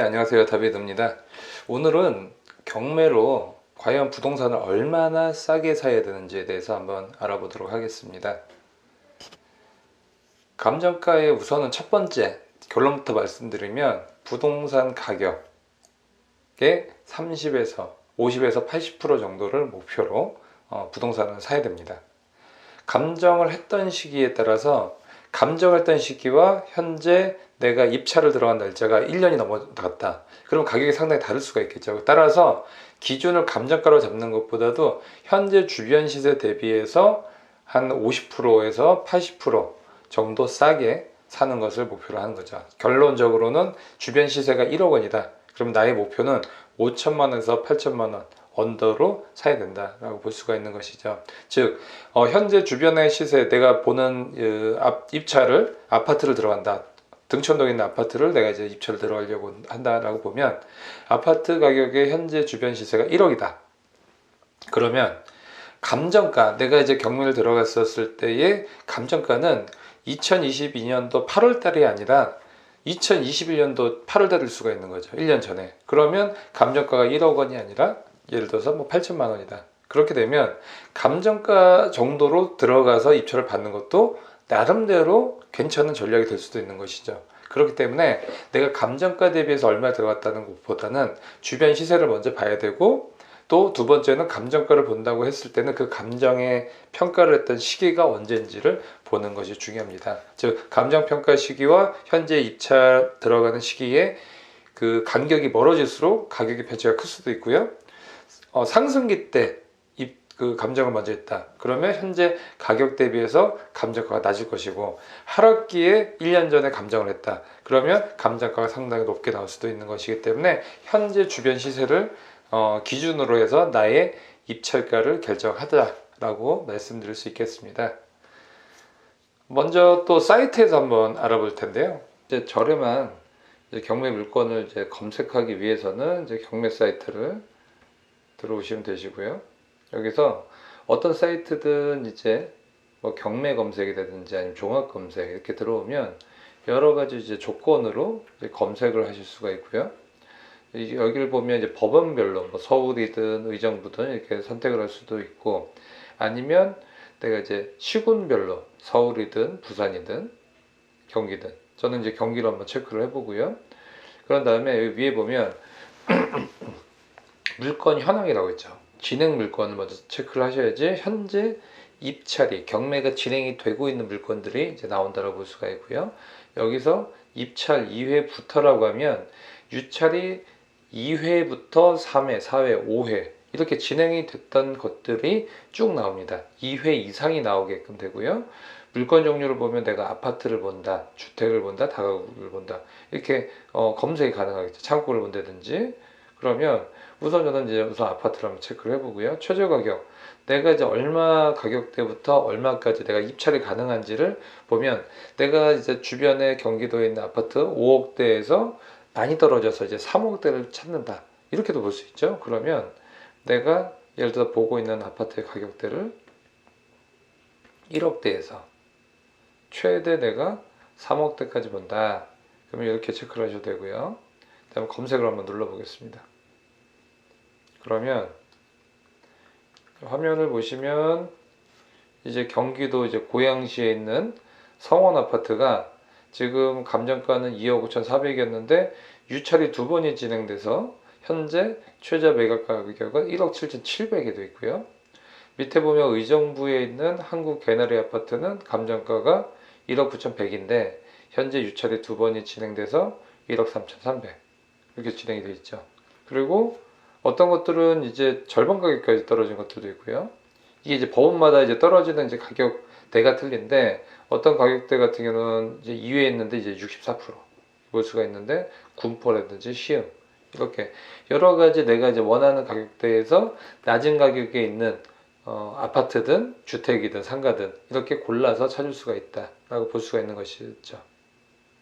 네, 안녕하세요. 다비드입니다. 오늘은 경매로 과연 부동산을 얼마나 싸게 사야 되는지에 대해서 한번 알아보도록 하겠습니다. 감정가의 우선은 첫 번째 결론부터 말씀드리면 부동산 가격의 30에서 50에서 80% 정도를 목표로 부동산을 사야 됩니다. 감정을 했던 시기에 따라서 감정했던 시기와 현재 내가 입찰을 들어간 날짜가 1년이 넘어갔다. 그럼 가격이 상당히 다를 수가 있겠죠. 따라서 기준을 감정가로 잡는 것보다도 현재 주변 시세 대비해서 한 50%에서 80% 정도 싸게 사는 것을 목표로 하는 거죠. 결론적으로는 주변 시세가 1억 원이다. 그럼 나의 목표는 5천만 원에서 8천만 원 언더로 사야 된다라고 볼 수가 있는 것이죠. 즉 현재 주변의 시세, 내가 보는 입찰을 아파트를 들어간다. 등촌동에 있는 아파트를 내가 이제 입찰을 들어가려고 한다라고 보면 아파트 가격의 현재 주변 시세가 1억이다. 그러면 감정가, 내가 이제 경매를 들어갔었을 때의 감정가는 2022년도 8월 달이 아니라 2021년도 8월 달일 수가 있는 거죠. 1년 전에. 그러면 감정가가 1억 원이 아니라 예를 들어서 뭐 8천만 원이다. 그렇게 되면 감정가 정도로 들어가서 입찰을 받는 것도 나름대로 괜찮은 전략이 될 수도 있는 것이죠. 그렇기 때문에 내가 감정가 대비해서 얼마 들어갔다는 것보다는 주변 시세를 먼저 봐야 되고, 또 두 번째는 감정가를 본다고 했을 때는 그 감정의 평가를 했던 시기가 언제인지를 보는 것이 중요합니다. 즉 감정평가 시기와 현재 입찰 들어가는 시기에 그 간격이 멀어질수록 가격의 변차가 클 수도 있고요. 상승기 때 그 감정을 먼저 했다. 그러면 현재 가격 대비해서 감정가가 낮을 것이고, 하락기에 1년 전에 감정을 했다. 그러면 감정가가 상당히 높게 나올 수도 있는 것이기 때문에 현재 주변 시세를 기준으로 해서 나의 입찰가를 결정하자라고 말씀드릴 수 있겠습니다. 먼저 또 사이트에서 한번 알아볼 텐데요. 이제 저렴한 경매 물건을 이제 검색하기 위해서는 이제 경매 사이트를 들어오시면 되시고요. 여기서 어떤 사이트든 이제 뭐 경매 검색이라든지 아니면 종합 검색 이렇게 들어오면 여러 가지 이제 조건으로 이제 검색을 하실 수가 있고요. 여기를 보면 이제 법원별로 뭐 서울이든 의정부든 이렇게 선택을 할 수도 있고, 아니면 내가 이제 시군별로 서울이든 부산이든 경기든, 저는 이제 경기로 한번 체크를 해보고요. 그런 다음에 여기 위에 보면 물건 현황이라고 있죠. 진행 물건을 먼저 체크를 하셔야지 현재 입찰이, 경매가 진행이 되고 있는 물건들이 이제 나온다고 볼 수가 있고요. 여기서 입찰 2회부터라고 하면 유찰이 2회부터 3회, 4회, 5회 이렇게 진행이 됐던 것들이 쭉 나옵니다. 2회 이상이 나오게끔 되고요. 물건 종류를 보면 내가 아파트를 본다, 주택을 본다, 다가구를 본다 이렇게 검색이 가능하겠죠. 창고를 본다든지. 그러면 우선 저는 이제 우선 아파트를 한번 체크를 해보고요. 최저 가격, 내가 이제 얼마 가격대부터 얼마까지 내가 입찰이 가능한지를 보면, 내가 이제 주변에 경기도에 있는 아파트 5억대에서 많이 떨어져서 이제 3억대를 찾는다. 이렇게도 볼 수 있죠. 그러면 내가 예를 들어 보고 있는 아파트의 가격대를 1억대에서 최대 내가 3억대까지 본다. 그러면 이렇게 체크를 하셔도 되고요. 다음에 검색을 한번 눌러보겠습니다. 그러면 화면을 보시면 이제 경기도 이제 고양시에 있는 성원 아파트가 지금 감정가는 2억 5,400이었는데 유찰이 2번이 진행돼서 현재 최저 매각 가격은 1억 7,700이 되어 있고요. 밑에 보면 의정부에 있는 한국 개나리 아파트는 감정가가 1억 9,100인데 현재 유찰이 2번이 진행돼서 1억 3,300 이렇게 진행이 되어 있죠. 그리고 어떤 것들은 이제 절반 가격까지 떨어진 것들도 있고요. 이게 이제 법원마다 이제 떨어지는 이제 가격대가 틀린데, 어떤 가격대 같은 경우는 이제 2회 했는데 이제 64% 볼 수가 있는데, 군포라든지 시흥 이렇게 여러 가지 내가 이제 원하는 가격대에서 낮은 가격에 있는 아파트든 주택이든 상가든 이렇게 골라서 찾을 수가 있다라고 볼 수가 있는 것이죠.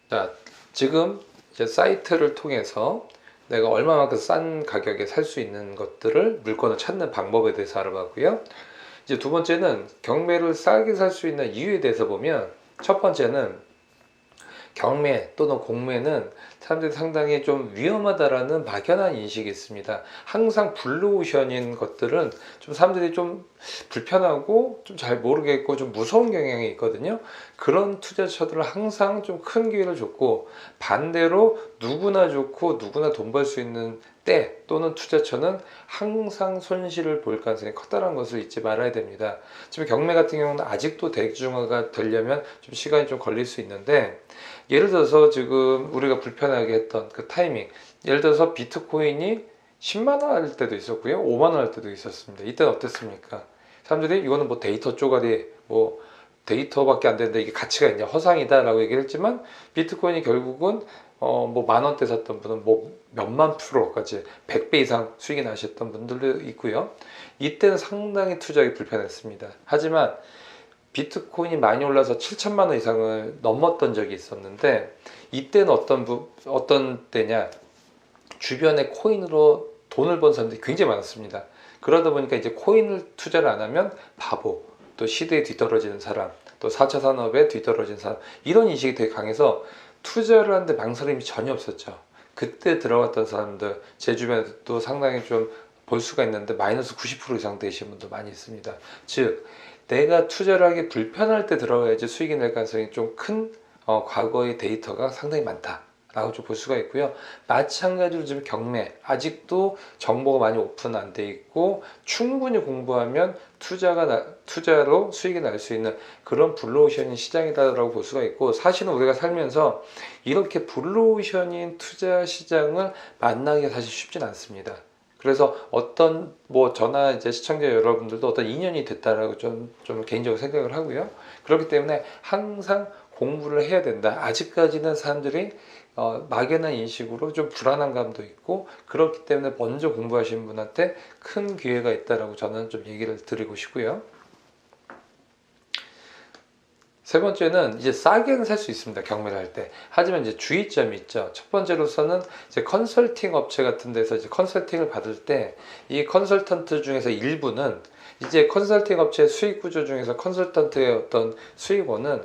자, 지금 이제 사이트를 통해서 내가 얼마만큼 싼 가격에 살 수 있는 것들을, 물건을 찾는 방법에 대해서 알아봤고요. 이제 두 번째는 경매를 싸게 살 수 있는 이유에 대해서 보면, 첫 번째는 경매 또는 공매는 사람들이 상당히 좀 위험하다라는 막연한 인식이 있습니다. 항상 블루오션인 것들은 좀 사람들이 좀 불편하고 좀 잘 모르겠고 좀 무서운 경향이 있거든요. 그런 투자처들은 항상 좀 큰 기회를 줬고, 반대로 누구나 좋고 누구나 돈 벌 수 있는 때 또는 투자처는 항상 손실을 볼 가능성이 커다란 것을 잊지 말아야 됩니다. 지금 경매 같은 경우는 아직도 대중화가 되려면 좀 시간이 좀 걸릴 수 있는데, 예를 들어서 지금 우리가 불편하게 했던 그 타이밍, 예를 들어서 비트코인이 10만 원 할 때도 있었고요, 5만 원 할 때도 있었습니다. 이때는 어땠습니까? 사람들이 이거는 뭐 데이터 쪼가리, 뭐 데이터밖에 안 되는데 이게 가치가 있냐, 허상이다 라고 얘기를 했지만, 비트코인이 결국은 뭐 만 원대 샀던 분은 뭐 몇만 프로까지 100배 이상 수익이 나셨던 분들도 있고요. 이때는 상당히 투자하기 불편했습니다. 하지만 비트코인이 많이 올라서 7천만 원 이상을 넘었던 적이 있었는데, 이때는 어떤 때냐, 주변에 코인으로 돈을 번 사람들이 굉장히 많았습니다. 그러다 보니까 이제 코인을 투자를 안 하면 바보, 또 시대에 뒤떨어지는 사람, 또 4차 산업에 뒤떨어진 사람, 이런 인식이 되게 강해서 투자를 하는데 망설임이 전혀 없었죠. 그때 들어갔던 사람들, 제 주변에도 상당히 좀 볼 수가 있는데 마이너스 90% 이상 되신 분도 많이 있습니다. 즉, 내가 투자를 하기 불편할 때 들어가야지 수익이 낼 가능성이 좀 큰 과거의 데이터가 상당히 많다 라고 좀 볼 수가 있고요. 마찬가지로 지금 경매, 아직도 정보가 많이 오픈 안 돼 있고, 충분히 공부하면 투자로 수익이 날 수 있는 그런 블루오션인 시장이다라고 볼 수가 있고, 사실은 우리가 살면서 이렇게 블루오션인 투자 시장을 만나기가 사실 쉽진 않습니다. 그래서 어떤 뭐 저나 이제 시청자 여러분들도 어떤 인연이 됐다라고 좀 개인적으로 생각을 하고요. 그렇기 때문에 항상 공부를 해야 된다. 아직까지는 사람들이 막연한 인식으로 좀 불안한 감도 있고, 그렇기 때문에 먼저 공부하시는 분한테 큰 기회가 있다라고 저는 좀 얘기를 드리고 싶고요. 세 번째는 이제 싸게는 살 수 있습니다, 경매를 할 때. 하지만 이제 주의점이 있죠. 첫 번째로서는 이제 컨설팅 업체 같은 데서 이제 컨설팅을 받을 때, 이 컨설턴트 중에서 일부는 이제 컨설팅 업체 수익 구조 중에서 컨설턴트의 어떤 수익원은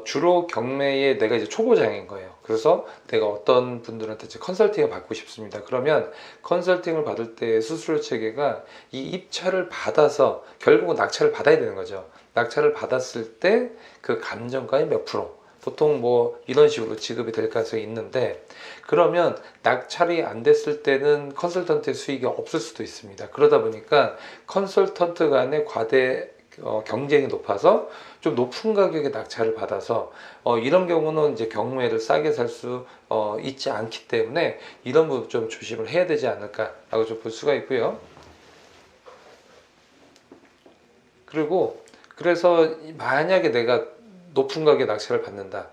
주로 경매에 내가 이제 초보자인 거예요. 그래서 내가 어떤 분들한테 이제 컨설팅을 받고 싶습니다. 그러면 컨설팅을 받을 때 수수료 체계가 이 입찰을 받아서 결국은 낙찰을 받아야 되는 거죠. 낙찰을 받았을 때 그 감정가의 몇 프로, 보통 뭐 이런 식으로 지급이 될 가능성이 있는데, 그러면 낙찰이 안 됐을 때는 컨설턴트의 수익이 없을 수도 있습니다. 그러다 보니까 컨설턴트 간의 과대 경쟁이 높아서 좀 높은 가격에 낙찰을 받아서 이런 경우는 이제 경매를 싸게 살 수 있지 않기 때문에 이런 부분 좀 조심을 해야 되지 않을까라고 좀 볼 수가 있고요. 그래서 만약에 내가 높은 가격에 낙찰을 받는다,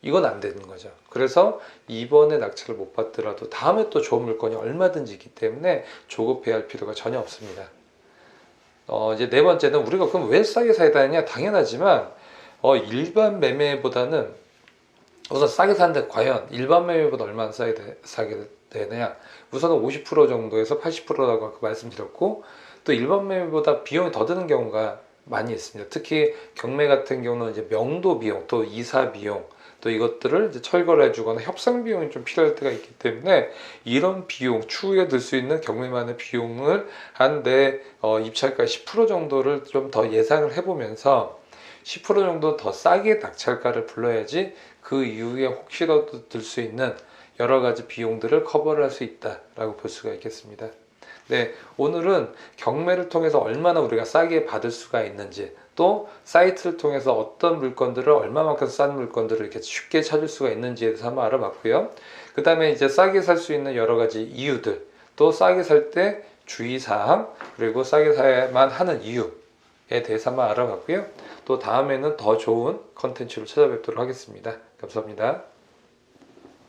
이건 안 되는 거죠. 그래서 이번에 낙찰을 못 받더라도 다음에 또 좋은 물건이 얼마든지 있기 때문에 조급해할 필요가 전혀 없습니다. 이제 네 번째는 우리가 그럼 왜 싸게 사야 되느냐? 당연하지만 일반 매매보다는 우선 싸게 사는데 과연 일반 매매보다 얼마나 싸게 되느냐? 우선은 50% 정도에서 80%라고 아까 말씀드렸고, 또 일반 매매보다 비용이 더 드는 경우가 많이 있습니다. 특히 경매 같은 경우는 이제 명도 비용, 또 이사 비용, 또 이것들을 이제 철거를 해주거나 협상 비용이 좀 필요할 때가 있기 때문에, 이런 비용, 추후에 들 수 있는 경매만의 비용을 한 내 입찰가 10% 정도를 좀 더 예상을 해보면서 10% 정도 더 싸게 낙찰가를 불러야지 그 이후에 혹시라도 들 수 있는 여러 가지 비용들을 커버를 할 수 있다라고 볼 수가 있겠습니다. 네, 오늘은 경매를 통해서 얼마나 우리가 싸게 받을 수가 있는지, 또 사이트를 통해서 어떤 물건들을 얼마만큼 싼 물건들을 이렇게 쉽게 찾을 수가 있는지에 대해서 한번 알아봤고요. 그 다음에 이제 싸게 살 수 있는 여러 가지 이유들, 또 싸게 살 때 주의사항, 그리고 싸게 사야만 하는 이유에 대해서 한번 알아봤고요. 또 다음에는 더 좋은 컨텐츠로 찾아뵙도록 하겠습니다. 감사합니다.